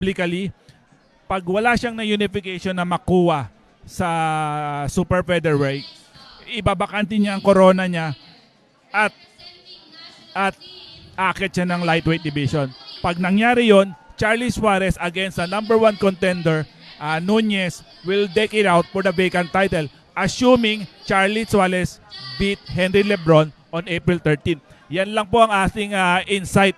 publicly, pag wala siyang na unification na makuha sa super featherweight, ibabakanti niya ang corona niya at akit siya ng lightweight division. Pag nangyari yon, Charlie Suarez against the #1 contender, Nunez, will deck it out for the vacant title, assuming Charlie Suarez beat Henry Lebron on April 13. Yan lang po ang ating insight,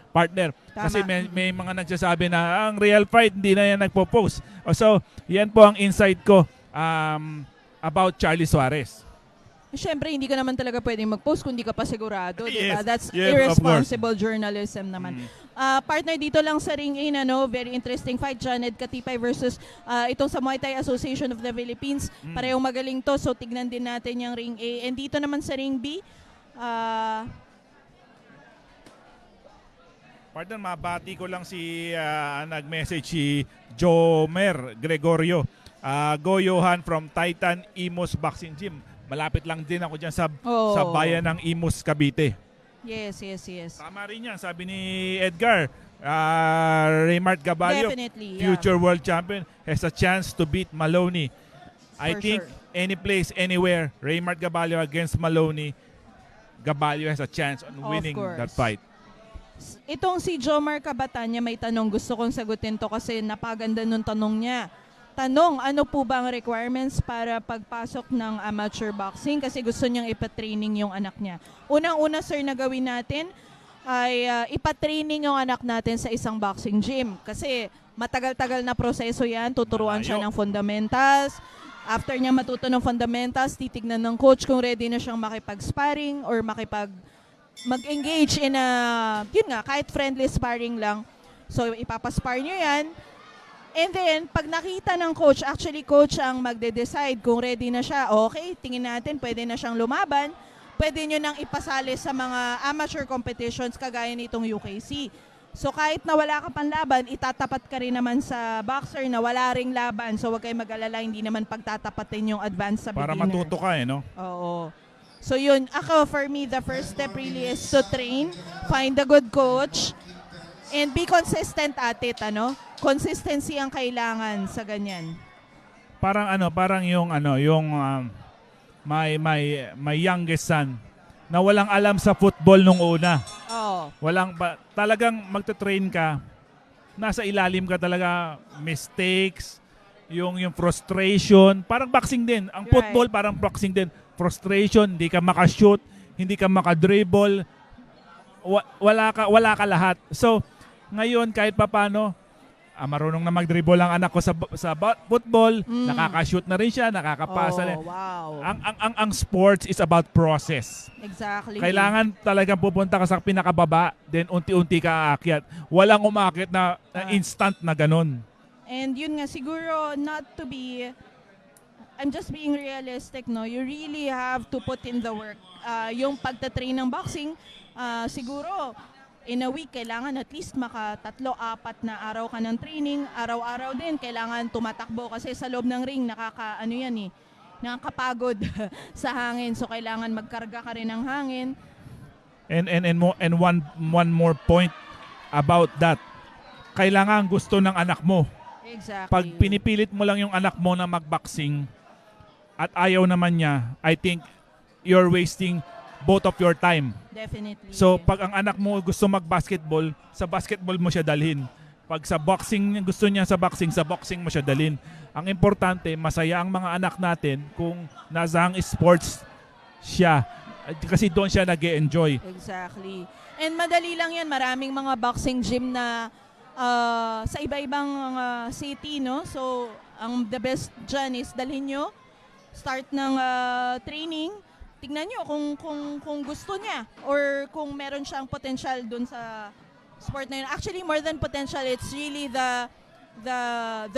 partner. Tama. Kasi may mga nagsasabi na ang real fight, hindi na yan nagpo-post. So, yan po ang insight ko about Charlie Suarez. Siyempre, hindi ka naman talaga pwedeng mag-post kung hindi ka pa sigurado. Diba? Yes. That's Yes, of irresponsible journalism naman. Partner, dito lang sa Ring A, very interesting fight. Janet Katipay versus itong sa Muay Thai Association of the Philippines. Parehong magaling to, so tignan din natin yung Ring A. And dito naman sa Ring B, Partner, mabati ko lang si nag-message si Jomer Gregorio. Go Johan from Titan Imus Boxing Gym. Malapit lang din ako dyan sa bayan ng Imus, Cavite. yes. Tama rin yan. Sabi ni Edgar, Raymart Gabalio, Definitely, future world champion, has a chance to beat Maloney. I For think sure. any place, anywhere, Raymart Gabalio against Maloney, Gabalio has a chance on Of winning course. that fight. Itong si Jomar Cabatanya, may tanong. Gusto kong sagutin to kasi napaganda nung tanong niya. Tanong, ano po ba ang requirements para pagpasok ng amateur boxing? Kasi gusto niyang ipatraining yung anak niya. Unang-una, sir, na gawin natin ay ipatraining yung anak natin sa isang boxing gym. Kasi matagal-tagal na proseso yan. Tuturuan siya ng fundamentals. After niya matuto ng fundamentals, titignan ng coach kung ready na siyang makipag-sparring or mag-engage in kahit friendly sparring lang. So, ipapaspar niyo yan. And then, pag nakita ng coach, actually coach ang magde-decide kung ready na siya. Okay, tingin natin, pwede na siyang lumaban. Pwede nyo nang ipasali sa mga amateur competitions kagaya nitong UKC. So, kahit na wala ka pang laban, itatapat ka rin naman sa boxer na wala ring laban. So, huwag kayong mag-alala, hindi naman pagtatapatin yung advance sa Para beginner. matuto ka no? Oo. So yun, for me, the first step really is to train, find a good coach, and be consistent at it, Consistency ang kailangan sa ganyan. Parang yung my youngest son na walang alam sa football nung una. Oo. Talagang magte-train ka, nasa ilalim ka talaga, mistakes, yung frustration, parang boxing din. Ang football parang boxing din. Frustration, hindi ka makashoot, hindi ka makadribble, wala ka lahat. So, ngayon kahit papano, marunong na mag-dribble ang anak ko sa football, nakaka-shoot na rin siya, nakakapasa rin. Wow. Ang sports is about process. Exactly. Kailangan talagang pupunta ka sa pinakababa, then unti-unti ka aakyat. Walang umakyat na instant na ganun. And yun nga, siguro I'm just being realistic, You really have to put in the work. Yung pagtatrain ng boxing, siguro, in a week, kailangan at least maka 3-4 na araw ka ng training. Araw-araw din, kailangan tumatakbo kasi sa loob ng ring, nakakapagod sa hangin. So, kailangan magkarga ka rin ng hangin. And one more point about that. Kailangan gusto ng anak mo. Exactly. Pag pinipilit mo lang yung anak mo na mag-boxing at ayaw naman niya, I think you're wasting both of your time. Definitely. So pag ang anak mo gusto mag-basketball, sa basketball mo siya dalhin. Pag sa boxing gusto niya sa boxing mo siya dalhin. Ang importante, masaya ang mga anak natin kung nasa ang sports siya. Kasi doon siya nag-e-enjoy. Exactly. And madali lang yan. Maraming mga boxing gym na sa iba-ibang city, So, the best dyan is dalhin nyo. Start ng training. Tignan nyo kung gusto niya or kung meron siyang potential dun sa sport na yun. Actually, more than potential, it's really the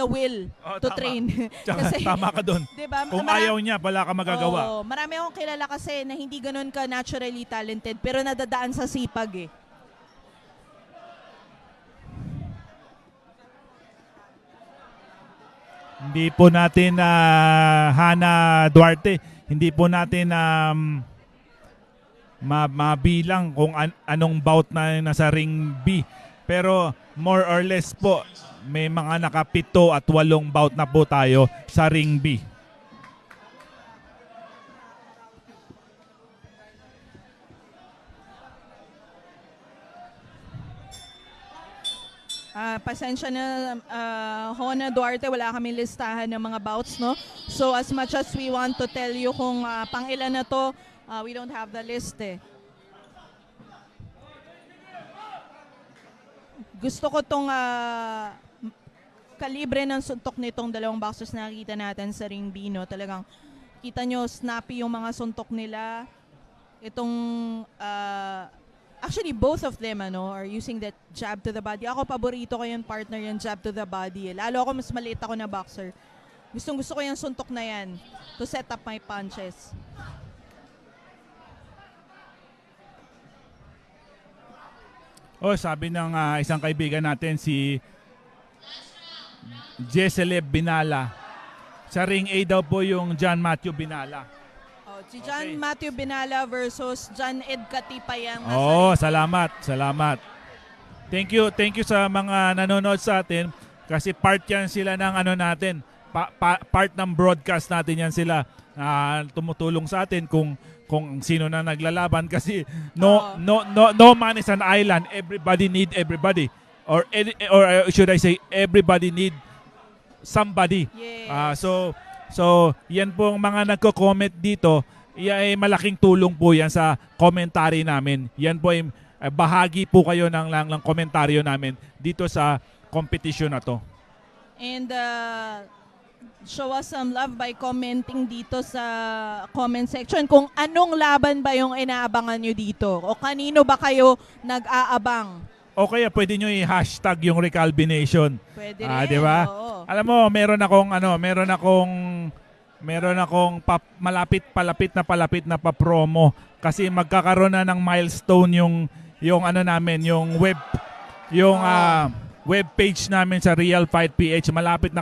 will to tama. train. Tama ka doon. Diba, Kung ayaw niya, wala ka magagawa. Marami akong kilala kasi na hindi ganun ka naturally talented pero nadadaan sa sipag Hindi po natin Hana Duarte, hindi po natin mabilang kung anong bout na nasa ring B Pero more or less po, may mga nakapito at 8 bout na po tayo sa Ring B. Pasensya na, Hona Duarte, wala kami listahan ng mga bouts, no? So as much as we want to tell you kung pang ilan na to, we don't have the list eh. Gusto ko tong kalibre ng suntok nitong dalawang boxers na nakita natin sa Ring B, no? Talagang kita nyo, snappy yung mga suntok nila. Itong actually, both of them are using that jab to the body. Ako, paborito ko yung partner yung jab to the body. Lalo ako, mas maliit ako na boxer. Gusto ko yung suntok na yan to set up my punches. Sabi ng isang kaibigan natin, si Jesseleb Binala. Sa Ring A daw po yung John Matthew Binala. Si John Matthew Binala versus John Ed Katipayang. Salamat. Thank you sa mga nanonood sa atin kasi part yan sila ng natin. Part ng broadcast natin yan sila. Tumutulong sa atin kung sino na naglalaban kasi no man is an island. Everybody need everybody. Or should I say everybody need somebody. Yes. So yan pong mga nagko-comment dito, ay malaking tulong po yan sa commentary namin. Yan po ay bahagi po kayo ng komentaryo namin dito sa competition na to. And show us some love by commenting dito sa comment section kung anong laban ba yung inaabangan nyo dito o kanino ba kayo nag-aabang. O kaya pwede nyo i-hashtag yung Recalbination. Pwede rin. Di ba? Oo. Alam mo, meron akong palapit na pa-promo kasi magkakaroon na ng milestone yung namin, yung web page namin sa Real Fight PH. Malapit na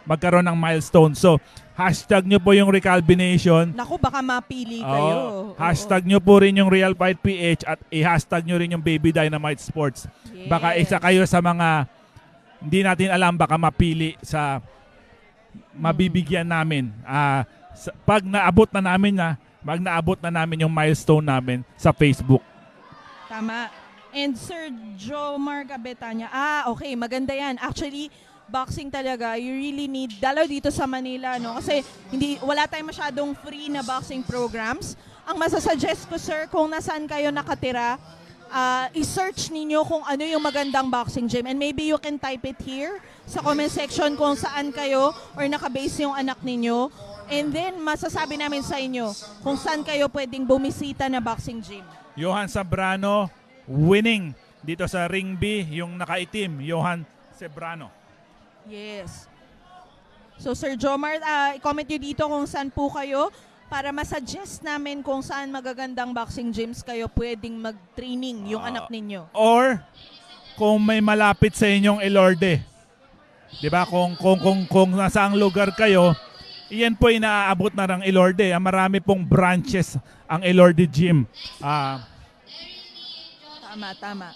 magkaroon ng milestone. So, hashtag nyo po yung Recalbination. Naku, baka mapili kayo. Hashtag nyo po rin yung Real Fight PH at i-hashtag nyo rin yung Baby Dynamite Sports. Yes. Baka isa kayo sa mga hindi natin alam, baka mapili sa mabibigyan namin. Pag naabot na namin yung milestone namin sa Facebook. Tama. And Sir Jomar Cabetanya, okay, maganda yan. Actually, boxing talaga, you really need, dalaw dito sa Manila, no? Kasi wala tayong masyadong free na boxing programs. Ang masasuggest ko, sir, kung nasaan kayo nakatira, i-search ninyo kung ano yung magandang boxing gym. And maybe you can type it here sa comment section kung saan kayo or nakabase yung anak ninyo. And then, masasabi namin sa inyo kung saan kayo pwedeng bumisita na boxing gym. Johan Sabrano, winning dito sa Ring B, yung nakaitim, Johan Sebrano. Yes. So Sir Jomar, i-comment nyo dito kung saan po kayo para masuggest namin kung saan magagandang boxing gyms kayo pwedeng mag-training yung anak ninyo. Or kung may malapit sa inyong Elorde. 'Di ba? Kung nasaang lugar kayo, iyan po inaabot na ng Elorde. Marami pong branches ang Elorde Gym. Tama.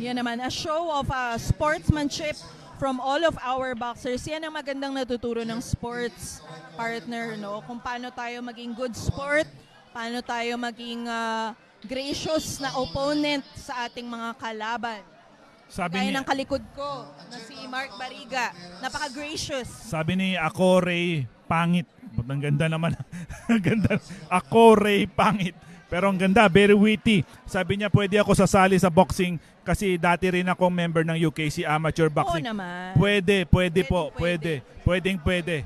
Yan naman, a show of sportsmanship from all of our boxers. Yan ang magandang natuturo ng sports partner, no? Kung paano tayo maging good sport, paano tayo maging gracious na opponent sa ating mga kalaban. Kaya ng kalikod ko na si Mark Bariga. Napaka-gracious. Sabi ni Ako Ray Pangit. Ang ganda naman. Ang ganda. Ako Ray Pangit. Pero ang ganda, very witty. Sabi niya, pwede ako sasali sa boxing kasi dati rin akong member ng UKC Amateur Boxing. Oo naman. Pwede po. Pwede. Pwedeng pwede.